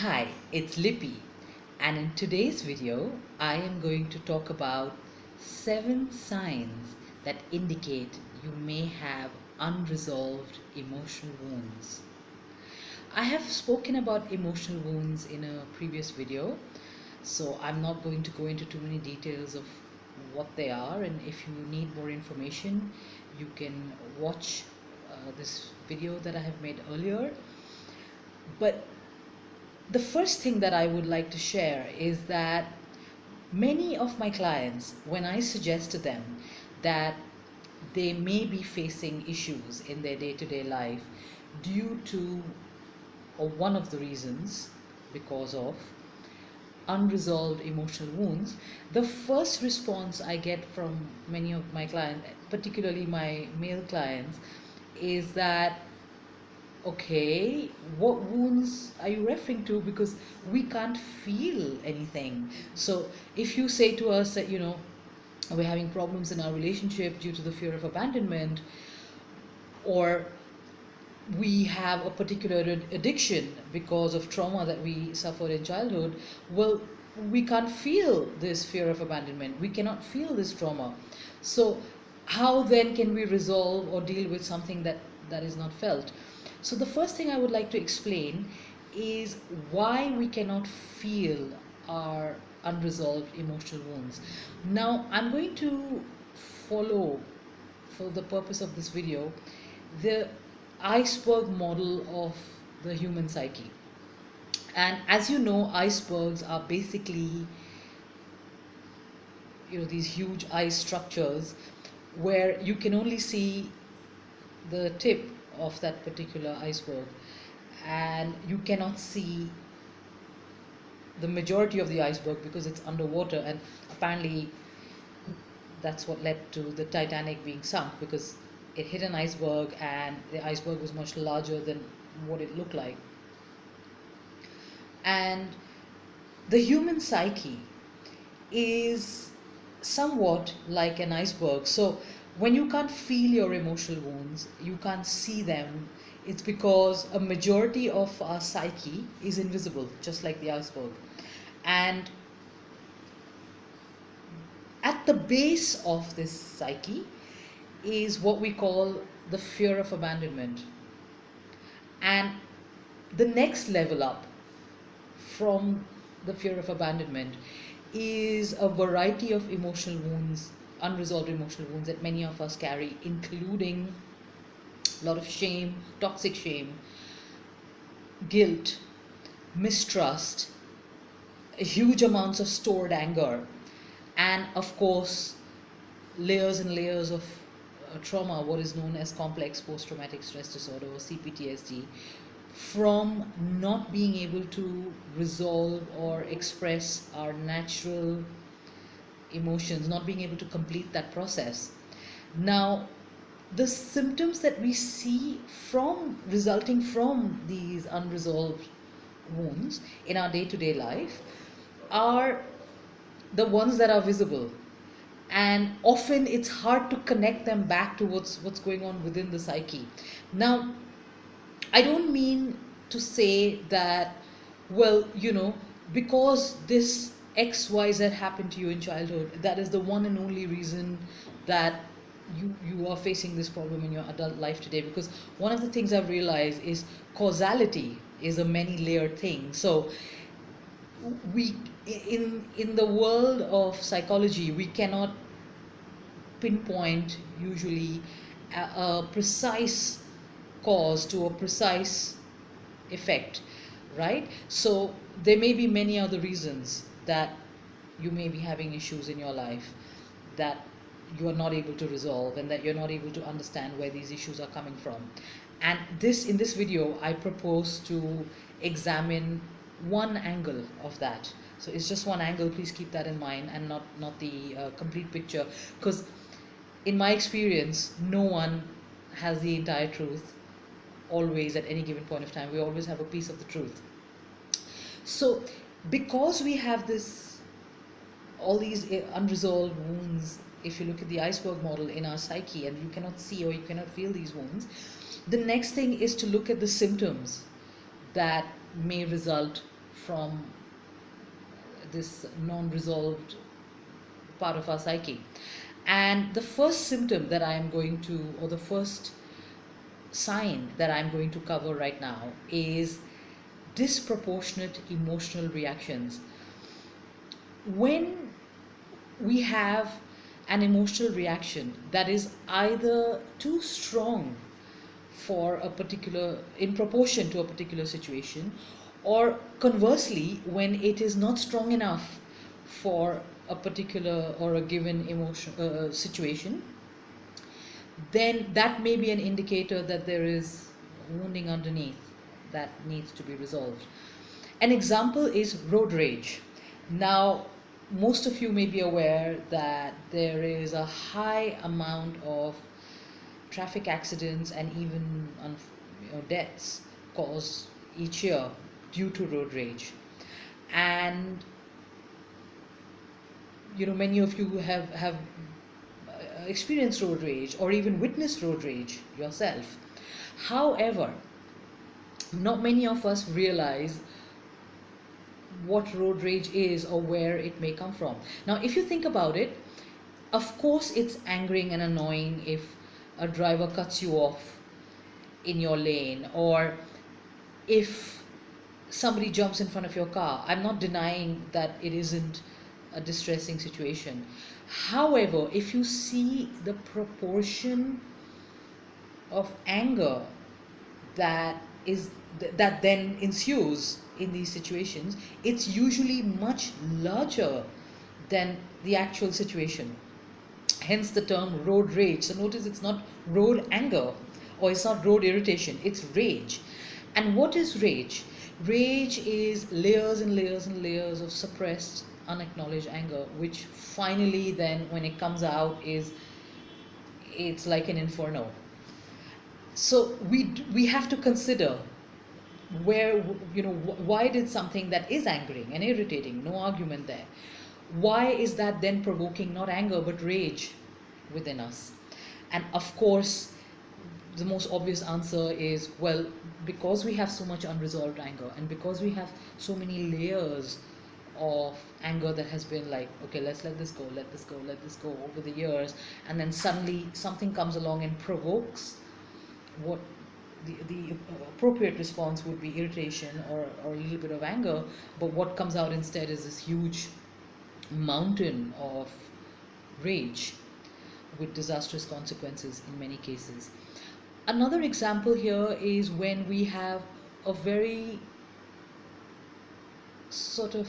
Hi, it's Lippy, and in today's video, I am going to talk about 7 signs that indicate you may have unresolved emotional wounds. I have spoken about emotional wounds in a previous video, so I'm not going to go into too many details of what they are, and if you need more information, you can watch this video that I have made earlier. But the first thing that I would like to share is that many of my clients, when I suggest to them that they may be facing issues in their day-to-day life due to, or one of the reasons, because of unresolved emotional wounds, the first response I get from many of my clients, particularly my male clients, is that, okay, what wounds are you referring to? Because we can't feel anything. So if you say to us that, we're having problems in our relationship due to the fear of abandonment, or we have a particular addiction because of trauma that we suffered in childhood, well, we can't feel this fear of abandonment. We cannot feel this trauma. So how then can we resolve or deal with something that is not felt? So the first thing I would like to explain is why we cannot feel our unresolved emotional wounds. Now, I'm going to follow, for the purpose of this video, the iceberg model of the human psyche. And as you know, icebergs are basically, these huge ice structures where you can only see the tip of that particular iceberg, and you cannot see the majority of the iceberg because it's underwater. And apparently that's what led to the Titanic being sunk, because it hit an iceberg and the iceberg was much larger than what it looked like. And the human psyche is somewhat like an iceberg. So when you can't feel your emotional wounds, you can't see them, it's because a majority of our psyche is invisible, just like the iceberg. And at the base of this psyche is what we call the fear of abandonment. And the next level up from the fear of abandonment is a variety of emotional wounds, unresolved emotional wounds that many of us carry, including a lot of shame, toxic shame, guilt, mistrust, huge amounts of stored anger, and of course, layers and layers of trauma, what is known as complex post-traumatic stress disorder, or CPTSD, from not being able to resolve or express our natural emotions, not being able to complete that process. Now, the symptoms that we see resulting from these unresolved wounds in our day-to-day life are the ones that are visible, and often it's hard to connect them back to what's going on within the psyche. Now, I don't mean to say that, well, because this XYZ happened to you in childhood, that is the one and only reason that you are facing this problem in your adult life today. Because one of the things I've realized is causality is a many layered thing. So we, in the world of psychology, we cannot pinpoint usually a precise cause to a precise effect, right? So there may be many other reasons that you may be having issues in your life that you are not able to resolve, and that you're not able to understand where these issues are coming from. And in this video, I propose to examine one angle of that. So it's just one angle, please keep that in mind, and not the complete picture, because in my experience, no one has the entire truth always at any given point of time. We always have a piece of the truth. So because we have all these unresolved wounds, if you look at the iceberg model in our psyche, and you cannot see or you cannot feel these wounds, the next thing is to look at the symptoms that may result from this non-resolved part of our psyche. And the first symptom that I am going to, or the first sign that I'm going to cover right now, is disproportionate emotional reactions. When we have an emotional reaction that is either too strong for a particular, in proportion to a particular situation, or conversely, when it is not strong enough for a particular or a given emotion situation, then that may be an indicator that there is wounding underneath that needs to be resolved. An example is road rage. Now, most of you may be aware that there is a high amount of traffic accidents and even deaths caused each year due to road rage. And many of you have experienced road rage or even witnessed road rage yourself. However, not many of us realize what road rage is or where it may come from. Now, if you think about it, of course it's angering and annoying if a driver cuts you off in your lane, or if somebody jumps in front of your car. I'm not denying that it isn't a distressing situation. However, if you see the proportion of anger that then ensues in these situations, it's usually much larger than the actual situation. Hence the term road rage. So notice it's not road anger, or it's not road irritation, it's rage. And what is rage? Rage is layers and layers and layers of suppressed, unacknowledged anger, which finally then, when it comes out, it's like an inferno. So we have to consider where, why did something that is angering and irritating, no argument there, why is that then provoking not anger but rage within us? And of course, the most obvious answer is, well, because we have so much unresolved anger, and because we have so many layers of anger that has been like, okay, let's let this go, let this go, let this go over the years, and then suddenly something comes along and provokes what the appropriate response would be irritation or a little bit of anger, but what comes out instead is this huge mountain of rage with disastrous consequences in many cases. Another example here is when we have a very sort of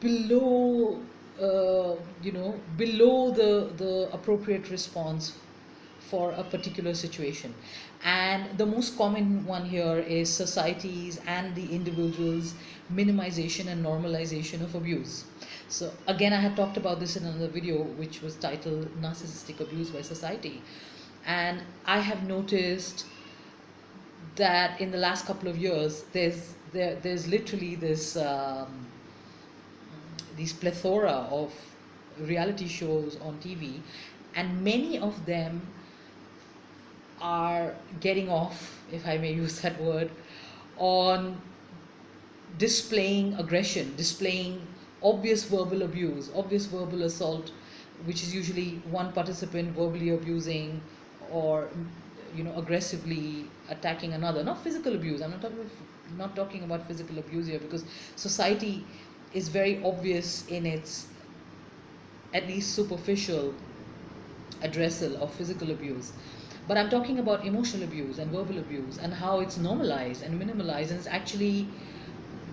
below below the appropriate response for a particular situation. And the most common one here is society's and the individual's minimization and normalization of abuse. So again, I had talked about this in another video which was titled Narcissistic Abuse by Society, and I have noticed that in the last couple of years there's literally this these plethora of reality shows on TV, and many of them are getting off, if I may use that word, on displaying aggression, displaying obvious verbal abuse, obvious verbal assault, which is usually one participant verbally abusing or aggressively attacking another. Not physical abuse. I'm not talking about physical abuse here, because society is very obvious in its at least superficial addressal of physical abuse. But I'm talking about emotional abuse and verbal abuse, and how it's normalized and minimalized, and it's actually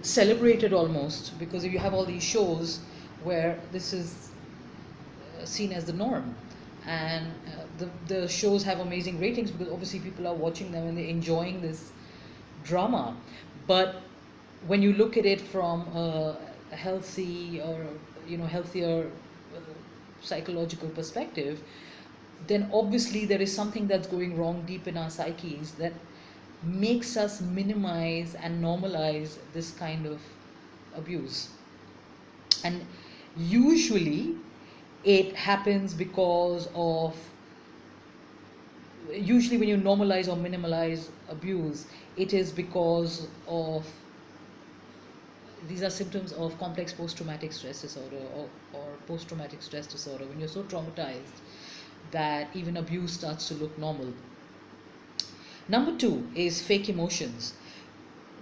celebrated almost, because if you have all these shows where this is seen as the norm, and the shows have amazing ratings because obviously people are watching them and they're enjoying this drama. But when you look at it from a healthy or healthier psychological perspective, then obviously there is something that's going wrong deep in our psyches that makes us minimize and normalize this kind of abuse. And usually it happens because of usually when you normalize or minimalize abuse, it is because of these are symptoms of complex post-traumatic stress disorder, or post-traumatic stress disorder, when you're so traumatized that even abuse starts to look normal. Number two is fake emotions.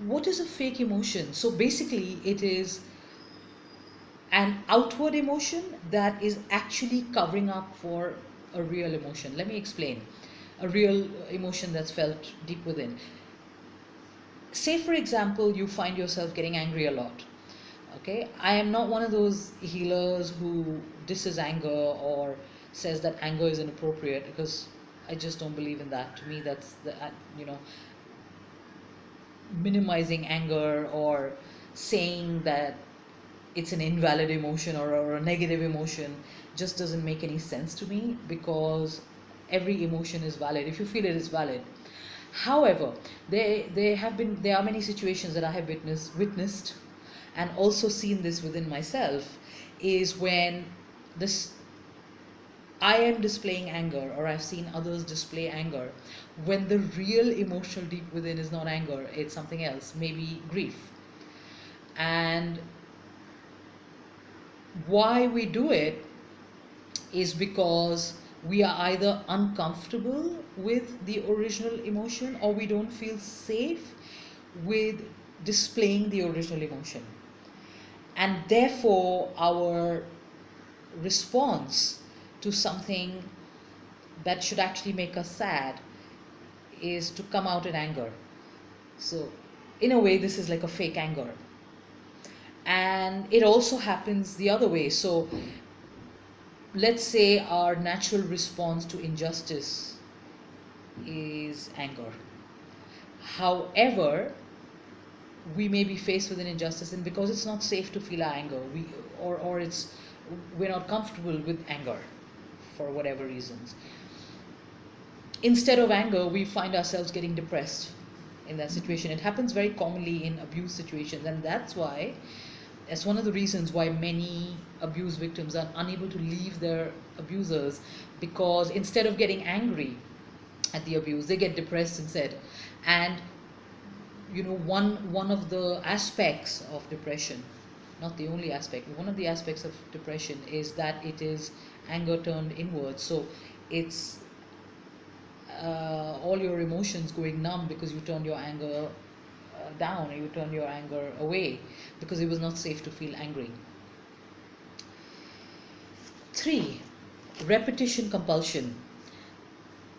What is a fake emotion? So basically, it is an outward emotion that is actually covering up for a real emotion. Let me explain. A real emotion that's felt deep within. Say, for example, you find yourself getting angry a lot. Okay, I am not one of those healers who disses anger or says that anger is inappropriate, because I just don't believe in that. To me, that's the minimizing anger or saying that it's an invalid emotion, or a negative emotion, just doesn't make any sense to me, because every emotion is valid if you feel it is valid. However, there are many situations that I have witnessed and also seen this within myself, is when this I am displaying anger, or I've seen others display anger, when the real emotional deep within is not anger, it's something else, maybe grief. And why we do it is because we are either uncomfortable with the original emotion, or we don't feel safe with displaying the original emotion. And therefore, our response to something that should actually make us sad is to come out in anger. So, in a way, this is like a fake anger. And it also happens the other way. So, let's say our natural response to injustice is anger. However, we may be faced with an injustice, and because it's not safe to feel our anger, we're not comfortable with anger for whatever reasons. Instead of anger, we find ourselves getting depressed in that situation. It happens very commonly in abuse situations, and that's one of the reasons why many abuse victims are unable to leave their abusers, because instead of getting angry at the abuse, they get depressed instead. And one of the aspects of depression, not the only aspect, but one of the aspects of depression is that it is anger turned inward. So it's all your emotions going numb, because you turned your anger down, or you turned your anger away, because it was not safe to feel angry. 3. Repetition compulsion.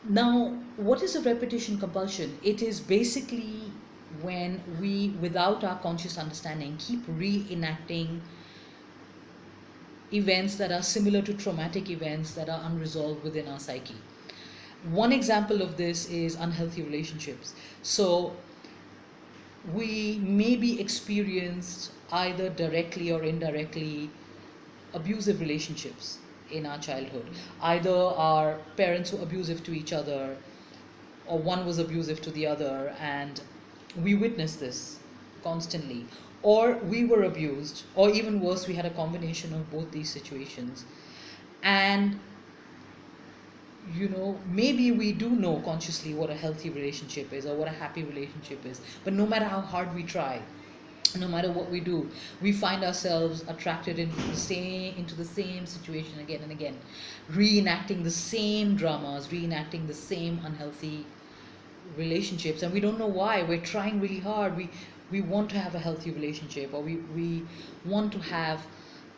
Now, what is a repetition compulsion? It is basically when we, without our conscious understanding, keep reenacting events that are similar to traumatic events that are unresolved within our psyche. One example of this is unhealthy relationships. So we may be experienced, either directly or indirectly, abusive relationships in our childhood. Either our parents were abusive to each other, or one was abusive to the other, and we witnessed this constantly. Or we were abused, or even worse, we had a combination of both these situations. And maybe we do know consciously what a healthy relationship is, or what a happy relationship is, but no matter how hard we try, no matter what we do, we find ourselves attracted into the same situation again and again, reenacting the same dramas, reenacting the same unhealthy relationships, and we don't know why. We're trying really hard. We want to have a healthy relationship, or we want to have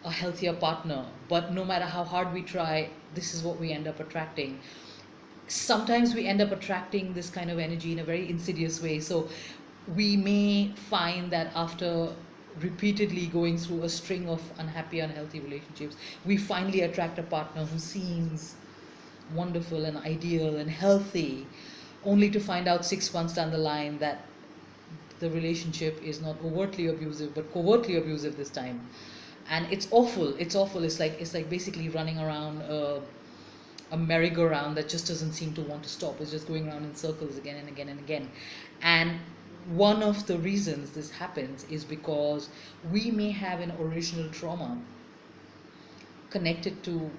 a healthier partner, but no matter how hard we try, this is what we end up attracting. Sometimes we end up attracting this kind of energy in a very insidious way. So we may find that after repeatedly going through a string of unhappy, unhealthy relationships, we finally attract a partner who seems wonderful and ideal and healthy, only to find out 6 months down the line that the relationship is not overtly abusive, but covertly abusive this time. And it's awful. It's like basically running around a merry-go-round that just doesn't seem to want to stop. It's just going around in circles again and again and again. And one of the reasons this happens is because we may have an original trauma connected to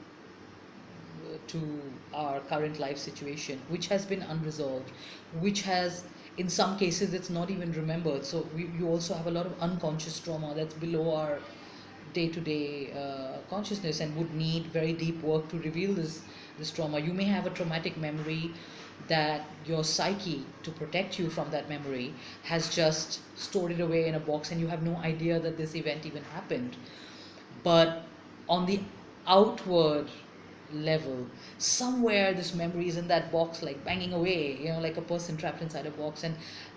to our current life situation, which has been unresolved, which has, in some cases, it's not even remembered. So you also have a lot of unconscious trauma that's below our day-to-day consciousness and would need very deep work to reveal this trauma. You may have a traumatic memory that your psyche, to protect you from that memory, has just stored it away in a box, and you have no idea that this event even happened. But on the outward level, somewhere this memory is in that box, like banging away, like a person trapped inside a box, and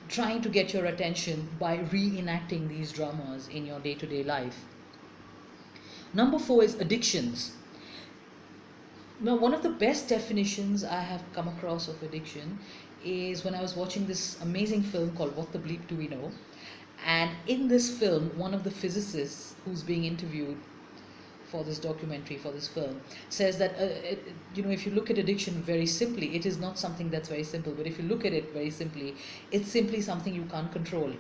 trying to get your attention by reenacting these dramas in your day-to-day life. Number 4 is addictions. Now, one of the best definitions I have come across of addiction is when I was watching this amazing film called What the Bleep Do We Know? And in this film, one of the physicists who's being interviewed for this documentary, for this film, says that, if you look at addiction very simply, it is not something that's very simple, but if you look at it very simply, it's simply something you can't control.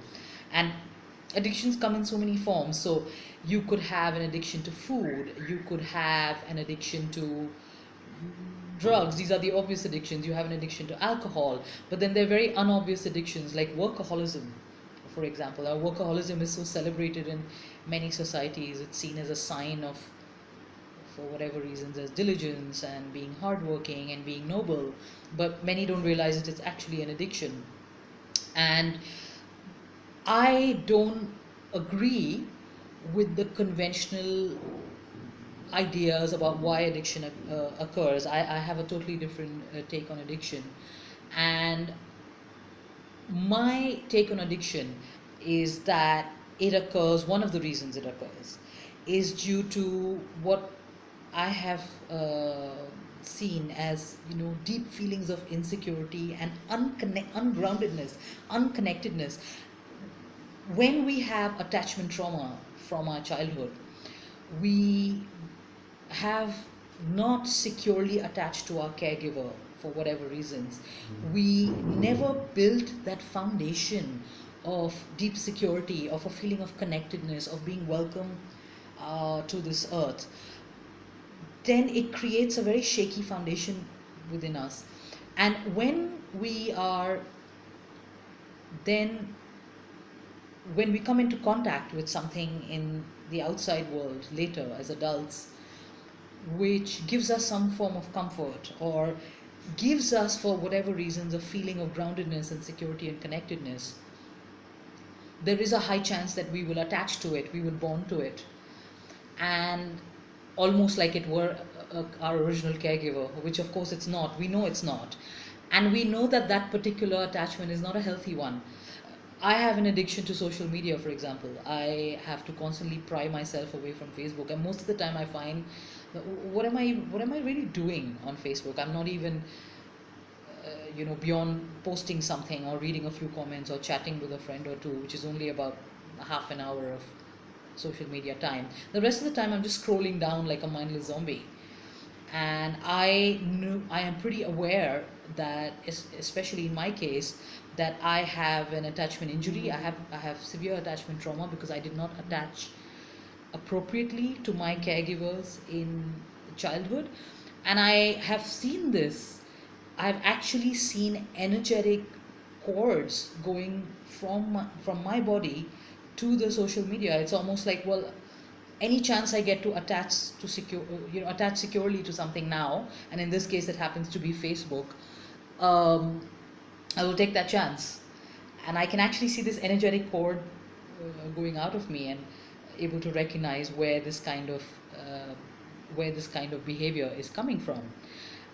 And addictions come in so many forms. So you could have an addiction to food, you could have an addiction to drugs. These are the obvious addictions. You have an addiction to alcohol, but then there are very unobvious addictions like workaholism, for example. Our workaholism is so celebrated in many societies. It's seen as a sign of, for whatever reasons, as diligence and being hardworking and being noble, but many don't realize that it's actually an addiction. And I don't agree with the conventional ideas about why addiction occurs. I have a totally different take on addiction. And my take on addiction is that it occurs, one of the reasons it occurs is due to what I have seen as, deep feelings of insecurity and ungroundedness, unconnectedness. When we have attachment trauma from our childhood, we have not securely attached to our caregiver for whatever reasons. We never built that foundation of deep security, of a feeling of connectedness, of being welcome to this earth. Then it creates a very shaky foundation within us. And when we come into contact with something in the outside world later as adults, which gives us some form of comfort or gives us, for whatever reasons, a feeling of groundedness and security and connectedness, there is a high chance that we will attach to it, we will bond to it, and almost like it were our original caregiver, which of course it's not. We know it's not. And we know that that particular attachment is not a healthy one. I have an addiction to social media, for example. I have to constantly pry myself away from Facebook, and most of the time I find, what am I really doing on Facebook? I'm not even, beyond posting something or reading a few comments or chatting with a friend or two, which is only about half an hour of social media time. The rest of the time I'm just scrolling down like a mindless zombie. And I am pretty aware that, especially in my case, that I have an attachment injury. I have severe attachment trauma because I did not attach appropriately to my caregivers in childhood. And I have seen this. I've actually seen energetic cords going from my body to the social media. It's almost like, well, any chance I get to attach securely to something now, and in this case it happens to be Facebook, I will take that chance. And I can actually see this energetic cord going out of me, and able to recognize where this kind of behavior is coming from.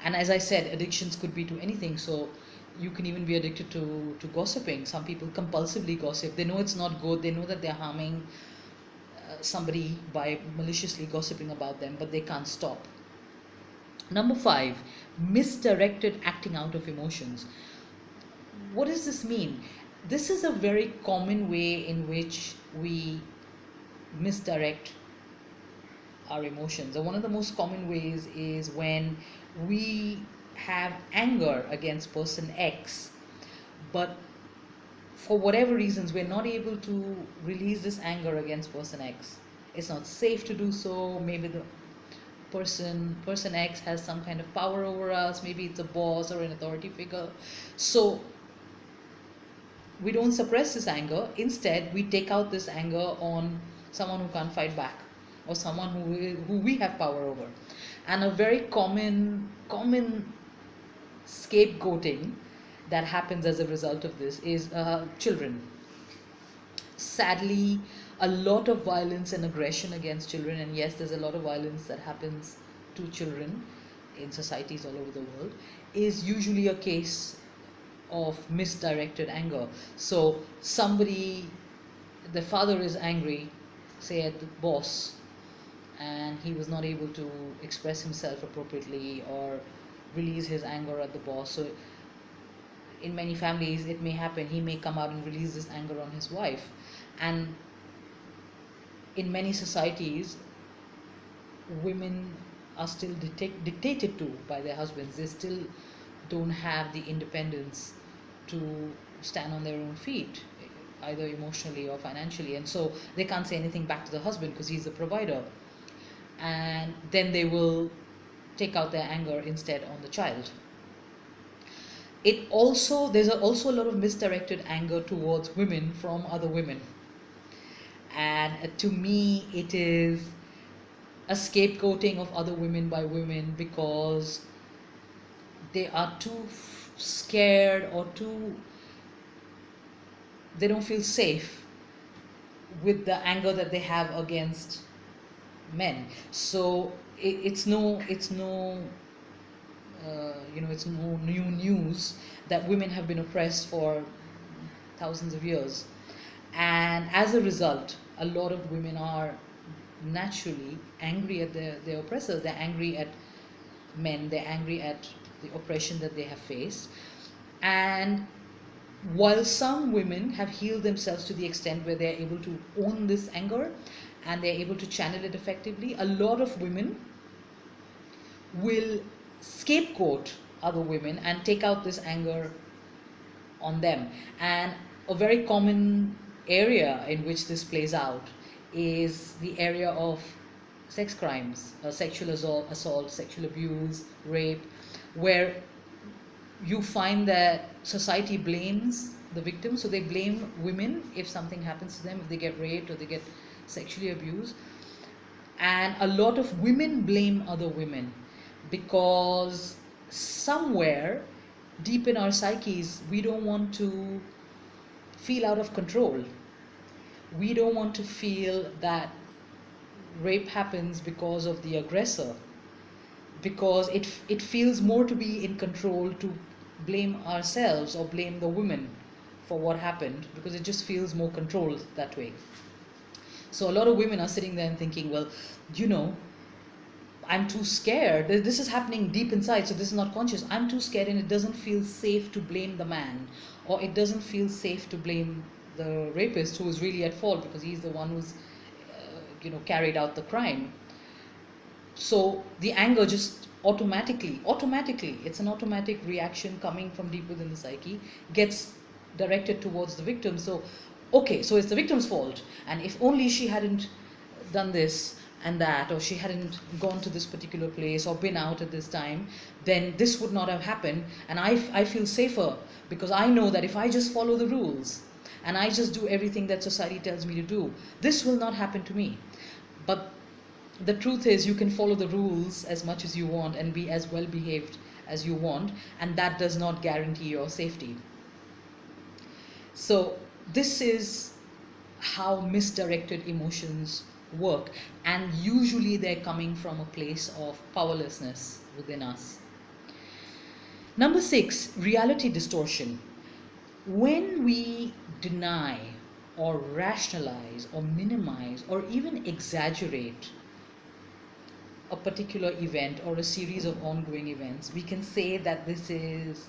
And as I said, addictions could be to anything. So you can even be addicted to gossiping. Some people compulsively gossip. They know it's not good. They know that they're harming somebody by maliciously gossiping about them, but they can't stop. Number 5, misdirected acting out of emotions. What does this mean? This is a very common way in which we misdirect our emotions. And one of the most common ways is when we have anger against person X, but for whatever reasons we're not able to release this anger against person X. It's not safe to do so. Maybe the person X has some kind of power over us, maybe it's a boss or an authority figure. So we don't suppress this anger. Instead, we take out this anger on someone who can't fight back, or someone who we have power over. And a very common scapegoating that happens as a result of this is children. Sadly, a lot of violence and aggression against children, and yes, there's a lot of violence that happens to children in societies all over the world, is usually a case of misdirected anger. So somebody, the father is angry, say at the boss, and he was not able to express himself appropriately or release his anger at the boss. So in many families it may happen, he may come out and release this anger on his wife. And in many societies, women are still dictated to by their husbands. They still don't have the independence to stand on their own feet, either emotionally or financially, and so they can't say anything back to the husband because he's the provider. And then they will take out their anger instead on the child. There's also a lot of misdirected anger towards women from other women, and to me it is a scapegoating of other women by women because they are too scared, or they don't feel safe with the anger that they have against men. So it's no new news that women have been oppressed for thousands of years, and as a result, a lot of women are naturally angry at their oppressors. They're angry at men, they're angry at the oppression that they have faced. And while some women have healed themselves to the extent where they're able to own this anger and they're able to channel it effectively, a lot of women will scapegoat other women and take out this anger on them. And a very common area in which this plays out is the area of sex crimes, sexual assault, sexual abuse, rape, where you find that society blames the victim. So they blame women if something happens to them, if they get raped or they get sexually abused. And a lot of women blame other women because somewhere deep in our psyches, we don't want to feel out of control. We don't want to feel that rape happens because of the aggressor, because it feels more to be in control to blame ourselves or blame the woman for what happened, because it just feels more controlled that way. So a lot of women are sitting there and thinking, well, I'm too scared. This is happening deep inside, so this is not conscious. I'm too scared, and it doesn't feel safe to blame the man, or it doesn't feel safe to blame the rapist who is really at fault because he's the one who's carried out the crime. So the anger just automatically, it's an automatic reaction coming from deep within the psyche, gets directed towards the victim. So okay, so it's the victim's fault, and if only she hadn't done this and that, or she hadn't gone to this particular place or been out at this time, then this would not have happened. And I feel safer because I know that if I just follow the rules and I just do everything that society tells me to do, this will not happen to me. But the truth is, you can follow the rules as much as you want and be as well behaved as you want, and that does not guarantee your safety. So this is how misdirected emotions work, and usually they're coming from a place of powerlessness within us. Number 6, reality distortion. When we deny or rationalize or minimize or even exaggerate a particular event or a series of ongoing events, we can say that this is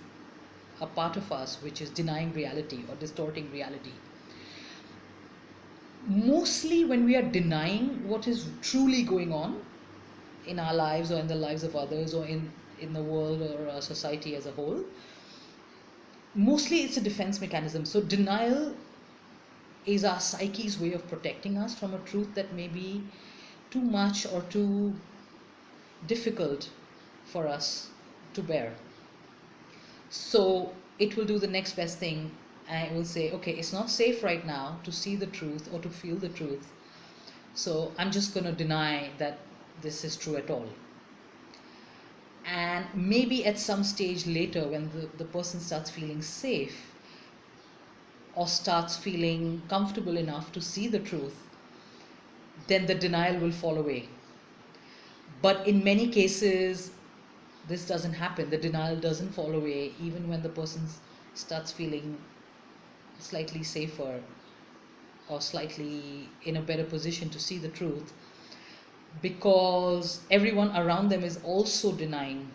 a part of us which is denying reality or distorting reality. Mostly when we are denying what is truly going on in our lives or in the lives of others or in the world or our society as a whole, mostly it's a defense mechanism. So denial is our psyche's way of protecting us from a truth that may be too much or too difficult for us to bear. So it will do the next best thing, and it will say, okay, it's not safe right now to see the truth or to feel the truth, so I'm just going to deny that this is true at all. And maybe at some stage later, when the person starts feeling safe or starts feeling comfortable enough to see the truth, then the denial will fall away. But in many cases, this doesn't happen. The denial doesn't fall away even when the person starts feeling slightly safer or slightly in a better position to see the truth, because everyone around them is also denying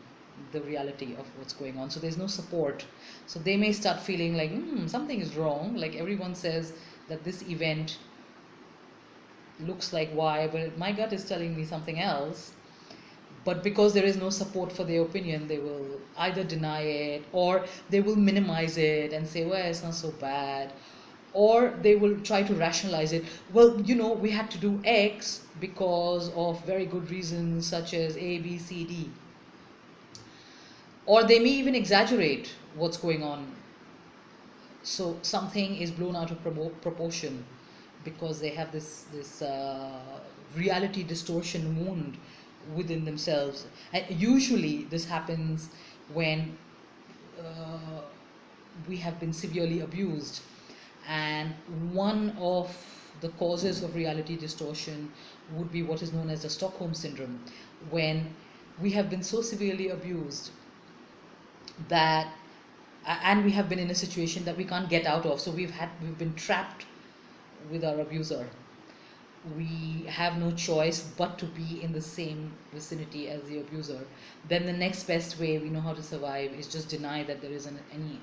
the reality of what's going on. So there's no support. So they may start feeling like, something is wrong. Like everyone says that this event looks like Y, but my gut is telling me something else. But because there is no support for their opinion, they will either deny it, or they will minimize it and say, well, it's not so bad. Or they will try to rationalize it. Well, we had to do X because of very good reasons such as A, B, C, D. Or they may even exaggerate what's going on. So something is blown out of proportion because they have this reality distortion wound within themselves. And usually this happens when we have been severely abused. And one of the causes of reality distortion would be what is known as the Stockholm syndrome, when we have been so severely abused that and we have been in a situation that we can't get out of. So we've been trapped with our abuser. We have no choice but to be in the same vicinity as the abuser. Then the next best way we know how to survive is just deny that there isn't any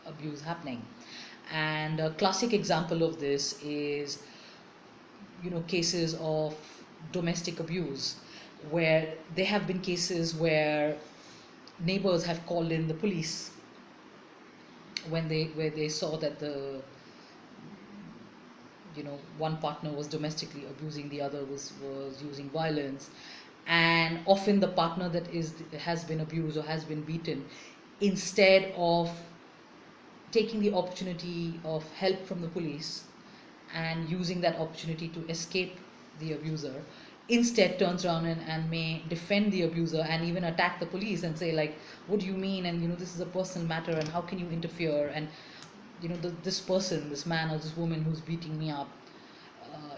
abuse happening. And a classic example of this is, cases of domestic abuse, where there have been cases where neighbors have called in the police where they saw that the one partner was domestically abusing, the other was using violence. And often the partner that has been abused or has been beaten, instead of taking the opportunity of help from the police and using that opportunity to escape the abuser, instead turns around and may defend the abuser and even attack the police and say, like, what do you mean, and this is a personal matter, and how can you interfere, and this person, this man or this woman who's beating me up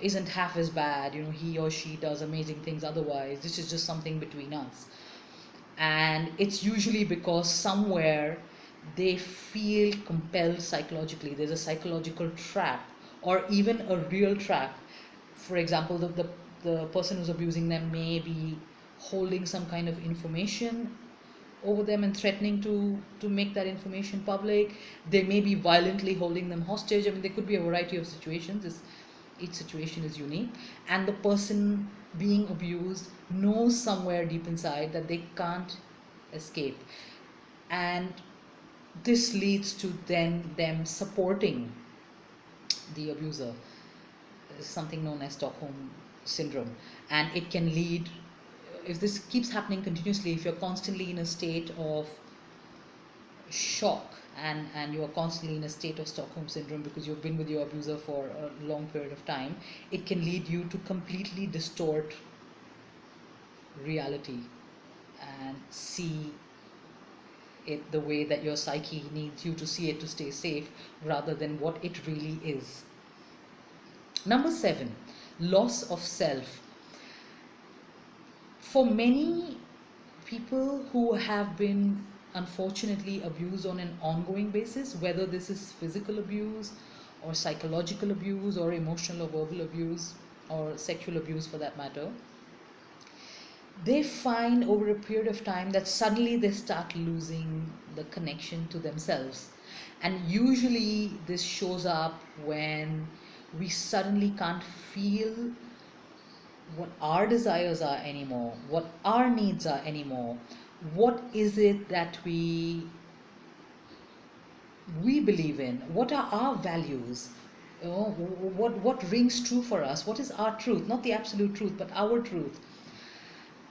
isn't half as bad, he or she does amazing things otherwise, this is just something between us. And it's usually because somewhere they feel compelled psychologically. There's a psychological trap, or even a real trap. For example, the person who's abusing them may be holding some kind of information over them and threatening to make that information public. They may be violently holding them hostage. I mean, there could be a variety of situations. Each situation is unique. And the person being abused knows somewhere deep inside that they can't escape. And this leads to them supporting the abuser. Something known as Stockholm syndrome. And it can lead, if this keeps happening continuously, if you're constantly in a state of shock and you are constantly in a state of Stockholm syndrome because you've been with your abuser for a long period of time, it can lead you to completely distort reality and see it the way that your psyche needs you to see it to stay safe, rather than what it really is. Number 7, loss of self. For many people who have been unfortunately abused on an ongoing basis, whether this is physical abuse or psychological abuse or emotional or verbal abuse or sexual abuse for that matter, they find over a period of time that suddenly they start losing the connection to themselves. And usually this shows up when we suddenly can't feel what our desires are anymore, what our needs are anymore. What is it that we believe in? What are our values? What rings true for us? What is our truth? Not the absolute truth, but our truth.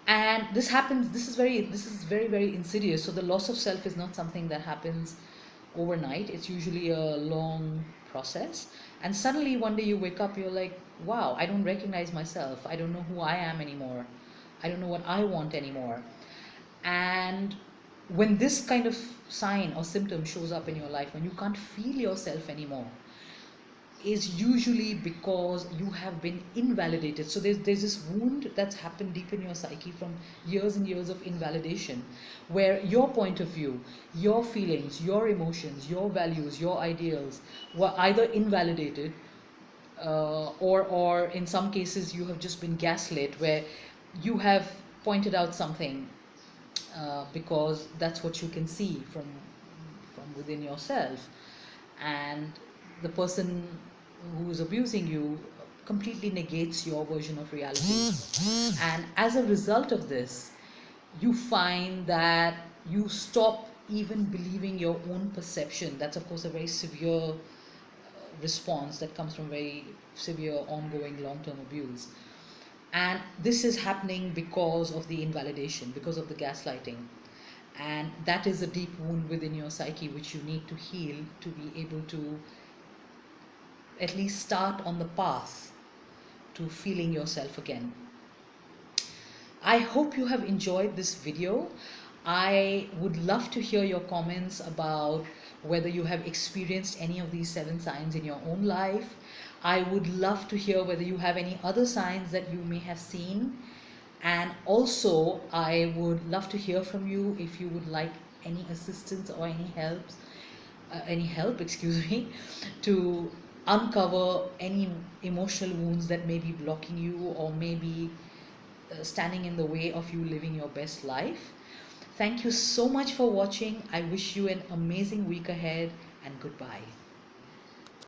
And this is very, very insidious. So the loss of self is not something that happens overnight. It's usually a long process, and suddenly one day you wake up, you're like, wow, I don't recognize myself, I don't know who I am anymore, I don't know what I want anymore. And when this kind of sign or symptom shows up in your life, when you can't feel yourself anymore, is usually because you have been invalidated. So there's this wound that's happened deep in your psyche from years and years of invalidation, where your point of view, your feelings, your emotions, your values, your ideals were either invalidated, or in some cases you have just been gaslit, where you have pointed out something because that's what you can see from within yourself, and the person who is abusing you completely negates your version of reality. And as a result of this, you find that you stop even believing your own perception. That's, of course, a very severe response that comes from very severe, ongoing, long term abuse. And this is happening because of the invalidation, because of the gaslighting. And that is a deep wound within your psyche which you need to heal to be able to at least start on the path to feeling yourself again. I hope you have enjoyed this video. I would love to hear your comments about whether you have experienced any of these 7 signs in your own life. I would love to hear whether you have any other signs that you may have seen. And also, I would love to hear from you if you would like any assistance or any help, excuse me, to uncover any emotional wounds that may be blocking you or may be standing in the way of you living your best life. Thank you so much for watching. I wish you an amazing week ahead, and goodbye.